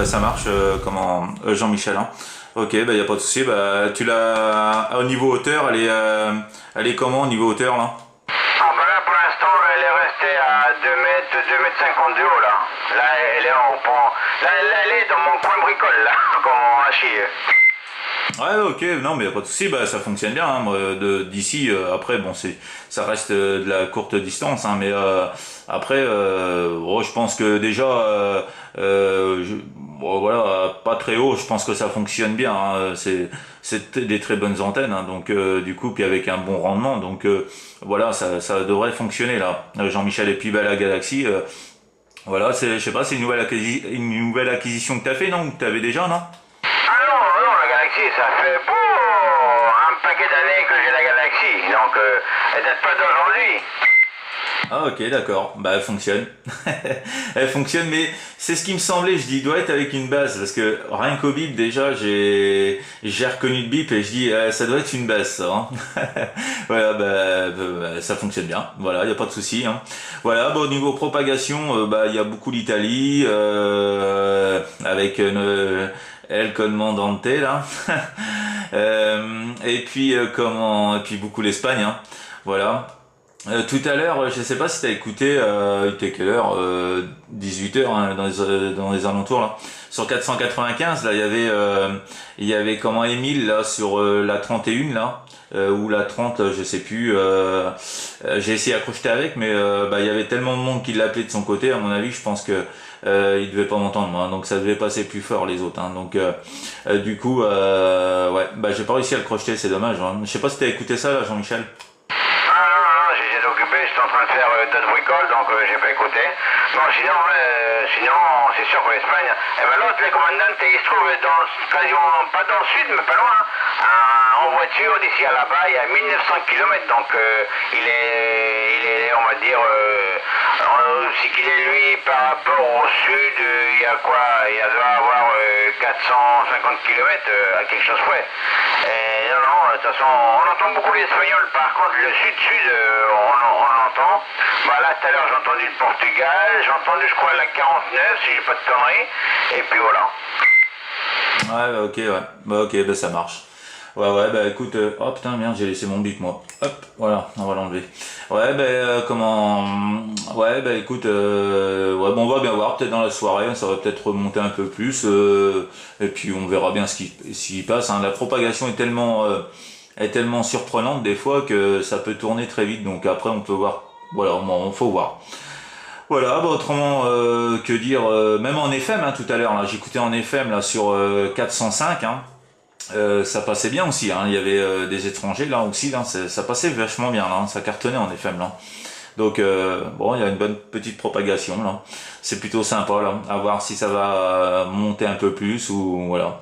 bah ça marche, Jean-Michel, hein. Ok, bah y a pas de souci. Bah tu l'as au niveau hauteur, elle est comment au niveau hauteur là? Ah bah là pour l'instant elle est restée à 2 mètres, 2 mètres 50 de haut là. Là elle est en point. Là elle est dans mon coin bricole là, comme on a chier. Ouais, ok, non, mais y a pas de souci, bah ça fonctionne bien. Hein, moi, d'ici, après, bon, ça reste de la courte distance, hein, mais après, je pense que déjà, bon, voilà, pas très haut, je pense que ça fonctionne bien. Hein, c'est des très bonnes antennes, hein, donc du coup, puis avec un bon rendement, donc voilà, ça devrait fonctionner là. Jean-Michel, et puis bah, la Galaxy, voilà, je sais pas, c'est une nouvelle acquisition que t'as fait, non? Ou que t'avais déjà, non? Ah non, non, la galaxie, ça fait un paquet d'années que j'ai la galaxie, donc elle date pas d'aujourd'hui. Ah ok, d'accord, bah elle fonctionne. Elle fonctionne, mais c'est ce qui me semblait, je dis, il doit être avec une base, parce que rien qu'au bip déjà, j'ai reconnu le bip et je dis, ça doit être une base ça. Hein. Voilà, ça fonctionne bien, voilà, il y a pas de souci. Hein. Voilà, bon, au niveau propagation, bah il y a beaucoup l'Italie, avec El Comandante là. Et puis et puis beaucoup l'Espagne, hein. Voilà. Tout à l'heure, je sais pas si t'as écouté, il était quelle heure 18h hein, dans les alentours là. Sur 495 là, il y avait comment Émile là sur la 31 là ou la 30, je sais plus. J'ai essayé d'accrocher avec, mais bah il y avait tellement de monde qui l'appelait de son côté. À mon avis, je pense que il devait pas m'entendre moi, donc ça devait passer plus fort les autres. Hein, donc du coup, ouais, bah j'ai pas réussi à le crocheter, c'est dommage. Hein. Je sais pas si t'as écouté ça là, Jean-Michel. Ah non, non, non, j'étais occupé, j'étais en train de faire d'autres bricoles, donc j'ai pas écouté. Non, sinon c'est sûr pour l'Espagne. Et ben l'autre, les commandantes, il se trouve quasiment, pas dans le sud, mais pas loin. En voiture, d'ici à là-bas, il y a 1900 km, donc on va dire, si qu'il est lui par rapport au sud, il y a quoi? Il doit avoir 450 km à quelque chose près. Et non, non, de toute façon, on entend beaucoup l'espagnol, par contre le sud-sud, on l'entend. Bah là, tout à l'heure, j'ai entendu le Portugal, j'ai entendu, je crois, la 49, si j'ai pas de conneries, et puis voilà. Ouais, ok, ouais. Bah, ok, bah, ça marche. Ouais, ouais, bah, écoute, oh putain, merde, j'ai laissé mon bip, moi. Hop, voilà, on va l'enlever. Ouais, bah, ouais, bah, écoute, ouais, bon, on va bien voir, peut-être dans la soirée, ça va peut-être remonter un peu plus, et puis on verra bien ce qui passe, hein. La propagation est tellement surprenante, des fois, que ça peut tourner très vite, donc après, on peut voir. Voilà, faut voir. Voilà, bah autrement que dire, même en FM hein, tout à l'heure, là, j'écoutais en FM là sur 405, hein, ça passait bien aussi, hein, il y avait des étrangers là aussi, là, ça passait vachement bien, là, ça cartonnait en FM là. Donc bon, il y a une bonne petite propagation là, c'est plutôt sympa là, à voir si ça va monter un peu plus ou voilà.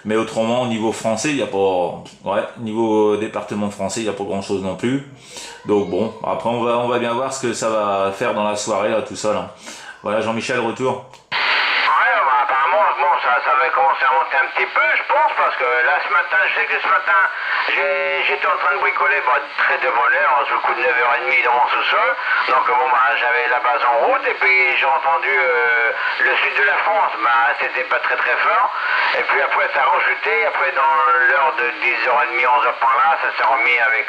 Mais autrement, au niveau français, il n'y a pas, ouais, niveau département français, il n'y a pas grand chose non plus. Donc bon, après on va bien voir ce que ça va faire dans la soirée là, tout ça là. Voilà, Jean-Michel, retour. Ouais, bah, apparemment, bon, ça va commencer à monter un petit peu, je pense, parce que là, ce matin, je sais que ce matin, j'étais en train de bricoler, bah, très de bonne heure, sur le coup de 9h30 dans mon sous-sol. Donc, bon, bah, j'avais la base en route, et puis j'ai entendu le sud de la France, bah, c'était pas très très fort. Et puis après, ça a rechuté, après, dans l'heure de 10h30, 11h par là, ça s'est remis avec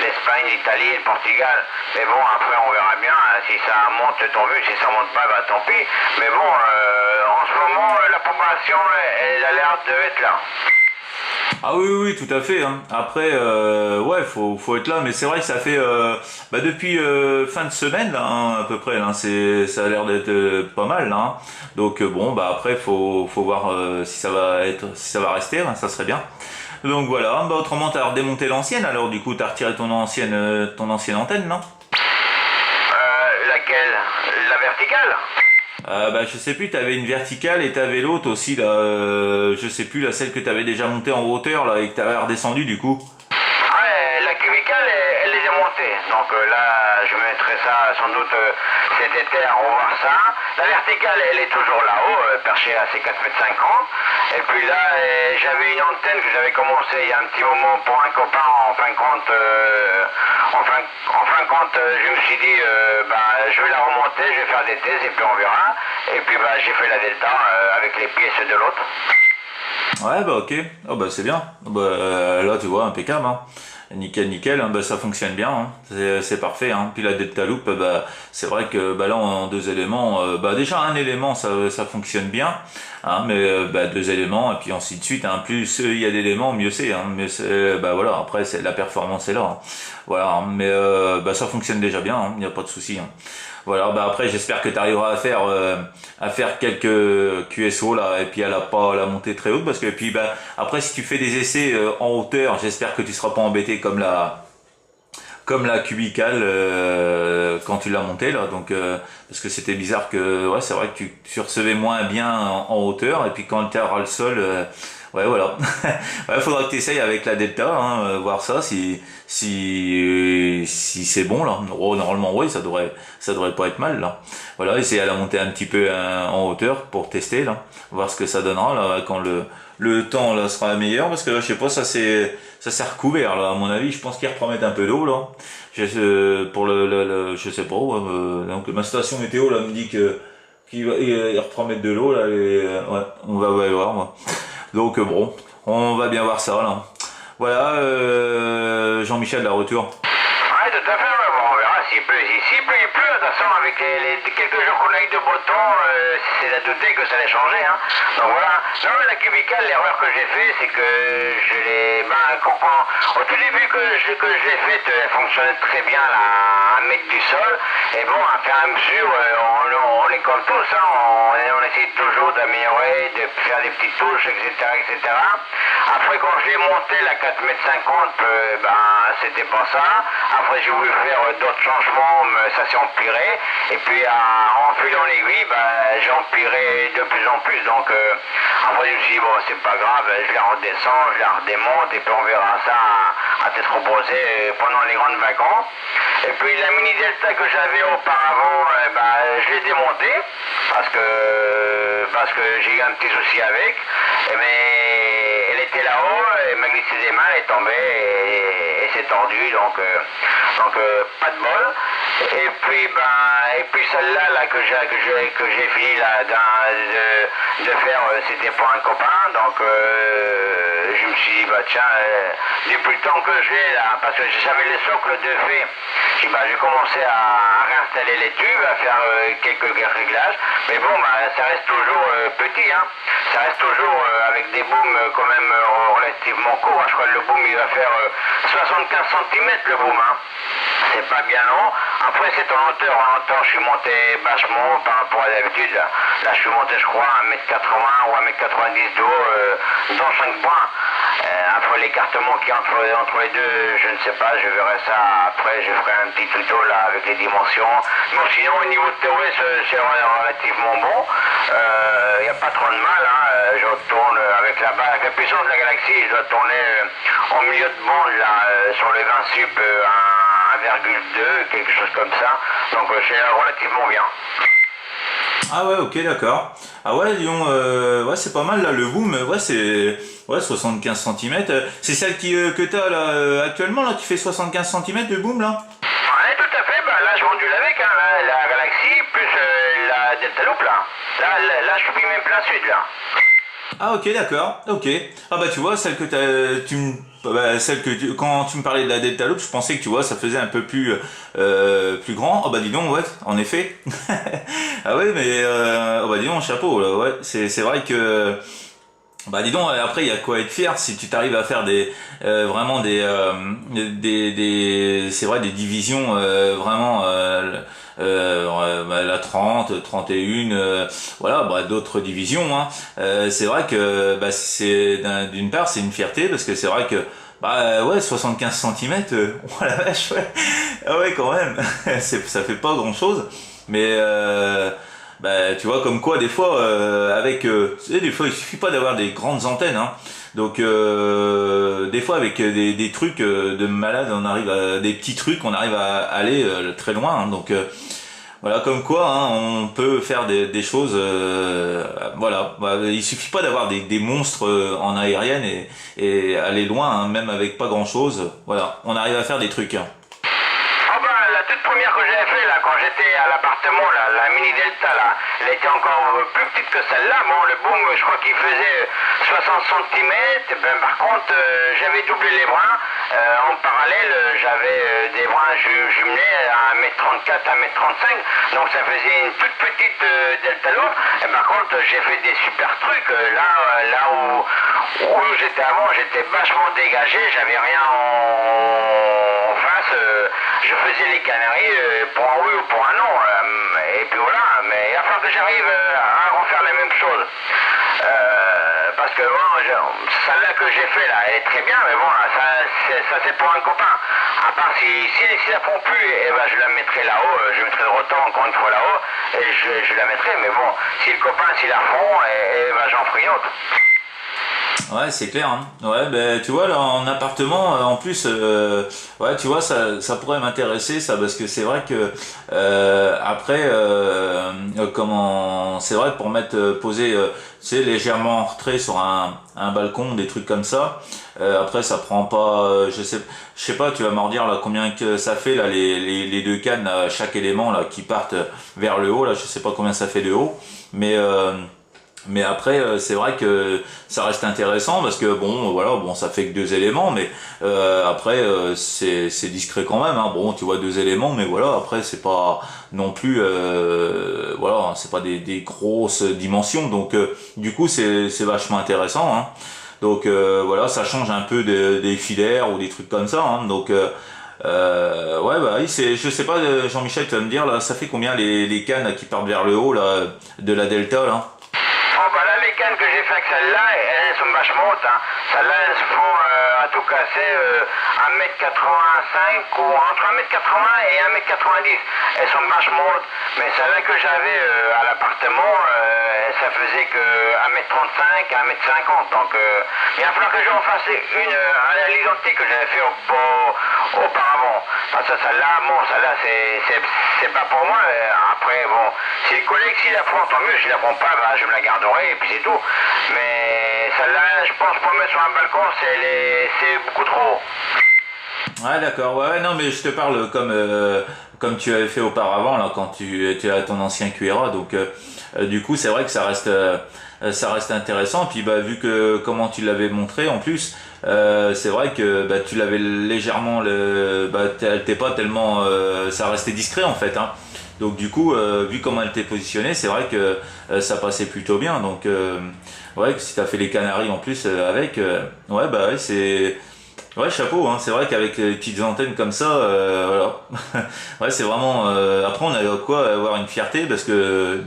l'Espagne, l'Italie et le Portugal. Mais bon, après, on verra bien, hein, si ça monte, tant mieux, si ça monte pas, bah, tant pis. Mais bon, en ce moment, la population, elle a l'air de être là. Ah oui, oui, oui, tout à fait. Hein. Après, ouais, faut être là, mais c'est vrai que ça fait, bah, depuis fin de semaine là, hein, à peu près, là, ça a l'air d'être pas mal, là. Hein. Donc bon, bah après, faut voir si ça va rester, hein, ça serait bien. Donc voilà. Bah autrement, t'as redémonté l'ancienne, alors du coup, t'as retiré ton ancienne antenne, non? Laquelle? La verticale? Bah je sais plus, t'avais une verticale et t'avais l'autre aussi là, je sais plus, là celle que t'avais déjà montée en hauteur là et que t'avais redescendu du coup. Ouais, la cubicale, elle les a montées. Donc Donc là, je mettrai ça sans doute cet été à revoir ça. La verticale, elle est toujours là-haut, perchée à ces 4,50 m. Et puis là, j'avais une antenne que j'avais commencé il y a un petit moment pour un copain. En fin de compte, je me suis dit, je vais la remonter, je vais faire des thèses et puis on verra. Et puis j'ai fait la Delta avec les pièces de l'autre. Ouais, bah ok. Oh, bah c'est bien. Là, tu vois, impeccable. Hein. Nickel, nickel. Hein. Bah, ça fonctionne bien. Hein. C'est parfait. Hein. Puis la Delta Loop, c'est vrai que là, en deux éléments, déjà un élément, ça fonctionne bien. Hein, mais deux éléments, et puis ainsi de suite. Hein. Plus il y a d'éléments, mieux c'est. Hein. Mais voilà, après, la performance est là. Hein. Voilà. Hein. Mais ça fonctionne déjà bien. Hein. Il n'y a pas de souci. Hein. Voilà, après j'espère que tu arriveras à faire quelques QSO là, et puis à pas la montée très haute, parce que puis après si tu fais des essais en hauteur, j'espère que tu seras pas embêté comme la cubicale quand tu l'as montée là, donc parce que c'était bizarre que c'est vrai que tu recevais moins bien en hauteur, et puis quand tu auras le sol ouais, voilà. Ouais, faudra que tu essayes avec la Delta, hein, voir ça, si c'est bon, là. Oh, normalement, oui, ça devrait pas être mal, là. Voilà, essayer à la monter un petit peu en hauteur pour tester, là. Voir ce que ça donnera, là, quand le temps, là, sera meilleur, parce que là, je sais pas, ça s'est recouvert, là, à mon avis. Je pense qu'ils remettent un peu d'eau, là. Pour je sais pas, donc ma station météo, là, me dit qu'il remettre de l'eau, là, ouais, on va voir, moi. Donc bon, on va bien voir ça là. Voilà, Jean-Michel, la retour. Ouais, tout à fait, ouais, bon, on verra s'il pleut. S'il pleut, il pleut. De toute façon, avec les quelques jours qu'on a eu de beau temps, c'est à douter que ça allait changer. Hein. Donc voilà. Non, mais la cubicale, l'erreur que j'ai fait, c'est que je l'ai... au tout début que je l'ai faite, elle fonctionnait très bien là, à 1 mètre du sol. Et bon, à faire à mesure, on est comme tous, hein, on essaie toujours d'améliorer, de faire des petites touches, etc. Après, quand je l'ai monté, la 4,50 m, c'était pas ça. Après, j'ai voulu faire d'autres changements, mais ça s'est empiré. Et puis, en filant l'aiguille, j'ai empiré de plus en plus. Donc, après, je me suis dit, bon, c'est pas grave, je la redescends, je la redémonte, et puis on verra ça à tête reposée pendant les grandes vacances. Et puis, la mini Delta que j'avais auparavant, je l'ai démontée, parce que j'ai eu un petit souci avec. Mais elle était là-haut, elle m'a glissé des mains, elle est tombée et s'est tordue, donc pas de bol. Et puis celle-là là, que j'ai fini là, de faire, c'était pour un copain, donc je me suis dit tiens, depuis le temps que j'ai là, parce que j'avais les socles de fait, j'ai commencé à réinstaller les tubes, à faire quelques réglages, mais bon ça reste toujours petit, hein. Ça reste toujours avec des booms quand même relativement courts, hein. Je crois que le boom il va faire 75 cm le boom, hein. C'est pas bien long. Après c'est en hauteur. En hauteur je suis monté vachement par rapport à d'habitude. Là je suis monté je crois à 1,80 m ou 1,90 m de haut dans 5 points. Après l'écartement qui est entre les deux, je ne sais pas, je verrai ça après, je ferai un petit tuto là avec les dimensions. Bon sinon au niveau de théorie c'est relativement bon. Il n'y a pas trop de mal, hein. Je tourne avec la puissance de la galaxie, je dois tourner en milieu de bande là, sur les 20 sup à 1,2, quelque chose comme ça. Donc c'est relativement bien. Ah ouais, ok, d'accord. Ah ouais, disons, ouais, c'est pas mal là, le boom, ouais, c'est 75 cm. C'est celle que t'as là actuellement, là, qui fait 75 cm de boom là? Ouais, tout à fait, là je module avec, hein, la galaxie plus la Delta Loop là. Là je suis même plein sud là. Ah ok, d'accord, ok. Ah tu vois, celle que quand tu me parlais de la Delta Loop, je pensais que tu vois, ça faisait un peu plus grand. Oh dis donc, ouais, en effet. Ah ouais, mais dis donc, chapeau, là, ouais, c'est vrai que dis donc, après il y a quoi être fier si tu t'arrives à faire vraiment c'est vrai, des divisions vraiment la 30, 31, voilà, d'autres divisions, hein. C'est vrai que c'est d'une part c'est une fierté, parce que c'est vrai que 75 cm, oh la vache, ouais. Ah ouais, quand même. Ça fait pas grand chose, mais bah, tu vois, comme quoi, des fois, tu sais, des fois, il suffit pas d'avoir des grandes antennes, hein. Donc, des fois, avec des trucs de malade, on arrive à des petits trucs, on arrive à aller très loin, hein. Donc, voilà, comme quoi, hein, on peut faire des choses, voilà. Bah, il suffit pas d'avoir des monstres en aérienne et aller loin, hein, même avec pas grand chose. Voilà, on arrive à faire des trucs, hein. Ah ben, la toute première que j'avais fait là, quand j'étais à l'appartement, là, la Mini Delta là, elle était encore plus petite que celle-là. Bon, le boom, je crois qu'il faisait 60 cm. Ben, par contre, j'avais doublé les brins. En parallèle, j'avais des brins jumelés à 1m34, 1m35. Donc ça faisait une toute petite Delta Loop. Et par contre, j'ai fait des super trucs. Là où j'étais avant, j'étais vachement dégagé. J'avais rien en face. Je faisais les Canaries pour un oui ou pour un non. Et puis voilà, mais il va falloir que j'arrive à refaire la même chose. Parce que bon, celle-là que j'ai fait là, elle est très bien, mais bon, ça c'est pour un copain. À part si la font plus, eh ben, je la mettrai là-haut, je mettrai le rotor encore une fois là-haut, et je la mettrai, mais bon, si le copain s'il la font, et ben, j'en ferai une autre. Ouais, c'est clair, hein. Ouais, ben tu vois là en appartement, en plus, ouais, tu vois ça pourrait m'intéresser ça parce que c'est vrai que après, comment, c'est vrai que pour mettre poser, tu sais, légèrement en retrait sur un balcon, des trucs comme ça. Après, ça prend pas, je sais pas, tu vas m'en dire là combien que ça fait là les deux cannes, là, chaque élément là qui partent vers le haut là, je sais pas combien ça fait de haut, mais après, c'est vrai que ça reste intéressant parce que bon, voilà, bon, ça fait que deux éléments, mais après, c'est discret quand même, hein. Bon, tu vois deux éléments, mais voilà, après, c'est pas non plus, voilà, c'est pas des grosses dimensions, donc du coup, c'est vachement intéressant, hein. Donc voilà, ça change un peu des filaires ou des trucs comme ça, hein. Donc ouais, bah oui, je sais pas, Jean-Michel, tu vas me dire là, ça fait combien les cannes qui partent vers le haut là de la Delta là? Oh, bah là, les cannes que j'ai fait avec celle-là, elles sont vachement hautes, hein. Celles-là, elles se font à tout casser 1m85 ou entre 1m80 et 1m90. Elles sont vachement hautes. Mais celle-là que j'avais à l'appartement, ça faisait que 1m35, 1m50. Donc, il va falloir que j'en fasse une à l'identique que j'avais fait auparavant. Parce que celle-là, bon, celle-là, c'est pas pour moi. Après, bon, si le collègue, s'il la prend, tant mieux. S'il la prend pas, bah, je me la garderai et puis c'est tout. Mais celle-là, je pense pour mettre sur un balcon, c'est beaucoup trop haut. Ouais, d'accord. Ouais, ouais, non, mais je te parle comme tu avais fait auparavant là quand tu étais à ton ancien QRA. Donc du coup, c'est vrai que ça reste intéressant. Puis bah vu que comment tu l'avais montré en plus, c'est vrai que bah tu l'avais légèrement bah t'es pas tellement ça restait discret en fait, hein. Donc du coup, vu comment elle était positionnée, c'est vrai que ça passait plutôt bien. Donc ouais, si t'as fait les Canaries en plus avec, ouais bah ouais c'est ouais, chapeau, hein. C'est vrai qu'avec les petites antennes comme ça, voilà. Ouais, c'est vraiment. Après, on a de quoi avoir une fierté parce que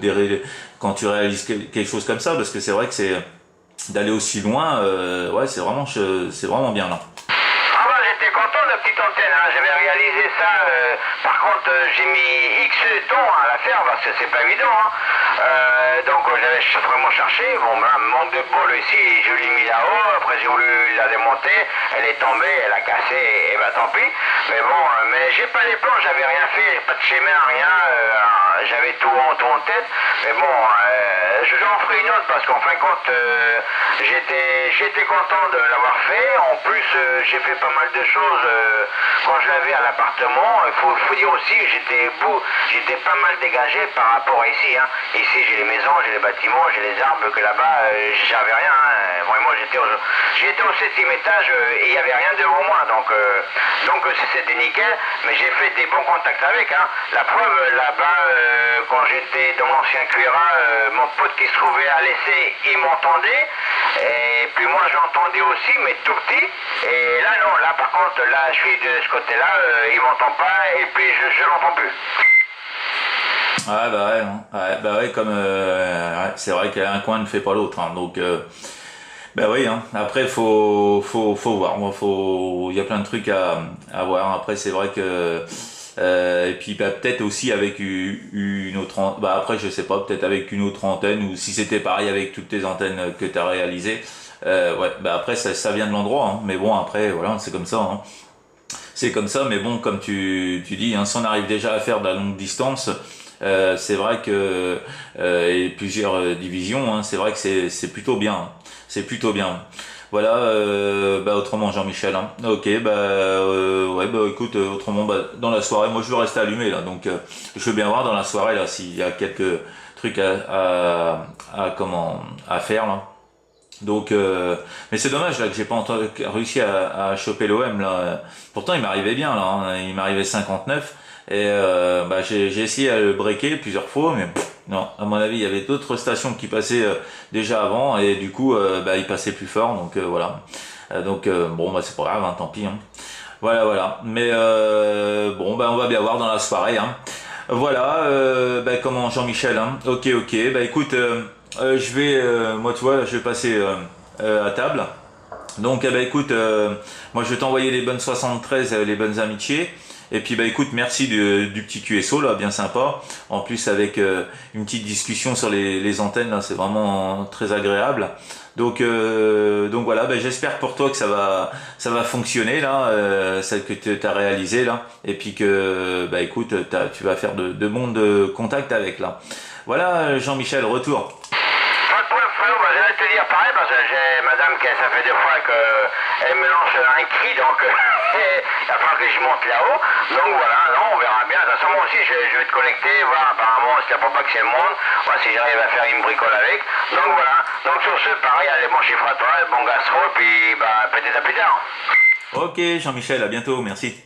quand tu réalises quelque chose comme ça, parce que c'est vrai que c'est d'aller aussi loin, ouais, c'est vraiment bien là. Ah bah j'étais content de la petite antenne, hein. J'avais réalisé ça, par contre j'ai mis X temps à la faire parce que c'est pas évident, hein. Donc j'avais vraiment cherché, bon ben manque de bol ici, je l'ai mis là-haut, après j'ai voulu la démonter, elle est tombée, elle a cassé, et ben tant pis. Mais bon, mais j'ai pas les plans, j'avais rien fait, j'ai pas de schéma, rien, j'avais tout en tête, mais bon, j'en ferai une autre parce qu'en fin de compte, j'étais content de l'avoir fait. En plus, j'ai fait pas mal de choses quand je l'avais à l'appartement. Il faut dire aussi que j'étais pas mal dégagé par rapport à ici, hein. Ici, j'ai les maisons, j'ai les bâtiments, j'ai les arbres, que là-bas, j'avais rien, hein. Vraiment, j'étais au 7e étage et il n'y avait rien devant moi. Donc c'était nickel, mais j'ai fait des bons contacts avec, hein. La preuve, là-bas, quand j'étais dans l'ancien QRA, mon pote qui se trouvait à l'essai, il m'entendait. Et puis moi j'entendais aussi, mais tout petit. Et là non, là par contre, là je suis de ce côté-là, il m'entend pas et puis je l'entends plus. Ouais, bah ouais, hein. Ouais, bah ouais, comme ouais, c'est vrai qu'un coin ne fait pas l'autre, hein. Donc bah oui, hein. Après faut voir, il y a plein de trucs à voir. Après c'est vrai que Et puis bah, peut-être aussi avec une autre, bah après je sais pas, peut-être avec une autre antenne ou si c'était pareil avec toutes tes antennes que tu as réalisées. Ouais, bah après ça vient de l'endroit, hein. Mais bon après voilà, c'est comme ça. Hein. C'est comme ça, mais bon, comme tu dis, hein, si on arrive déjà à faire de la longue distance, c'est vrai que et plusieurs divisions, hein, c'est vrai que c'est plutôt bien, hein. C'est plutôt bien. Voilà, bah autrement Jean-Michel. Hein. Ok, bah ouais, bah écoute, autrement, bah, dans la soirée, moi je veux rester allumé là, donc je veux bien voir dans la soirée là s'il y a quelques trucs à faire là. Donc, mais c'est dommage là que j'ai pas réussi à choper l'OM là. Pourtant, il m'arrivait bien là, hein. Il m'arrivait 59 et bah, j'ai essayé à le breaker plusieurs fois, mais non. À mon avis, il y avait d'autres stations qui passaient déjà avant et du coup, bah, il passait plus fort. Donc voilà. Bon, bah c'est pas grave, hein, tant pis. Hein. Voilà, voilà. Mais bon, bah on va bien voir dans la soirée. Hein. Voilà. Bah, comment Jean-Michel. Hein. Ok, ok. Bah écoute. Je vais, moi tu vois, je vais passer à table. Donc, eh ben, écoute, moi je vais t'envoyer les bonnes 73, les bonnes amitiés. Et puis bah écoute, merci du petit QSO là, bien sympa. En plus avec une petite discussion sur les antennes là, c'est vraiment très agréable. Donc voilà, bah, j'espère pour toi que ça va fonctionner là, celle que tu as réalisée là. Et puis que bah écoute, tu vas faire de bons contacts avec là. Voilà Jean-Michel, retour. J'allais te dire pareil parce que j'ai madame qui ça fait 2 fois qu'elle me lance un cri donc il va falloir que je monte là-haut. Donc voilà, non, on verra bien. De toute façon moi aussi je vais te connecter, voir apparemment si t'as pas que c'est le monde, voir si j'arrive à faire une bricole avec. Donc voilà, donc sur ce pareil, allez bon chiffre à toi, bon gastro, puis bah peut-être à plus tard. Ok Jean-Michel, à bientôt, merci.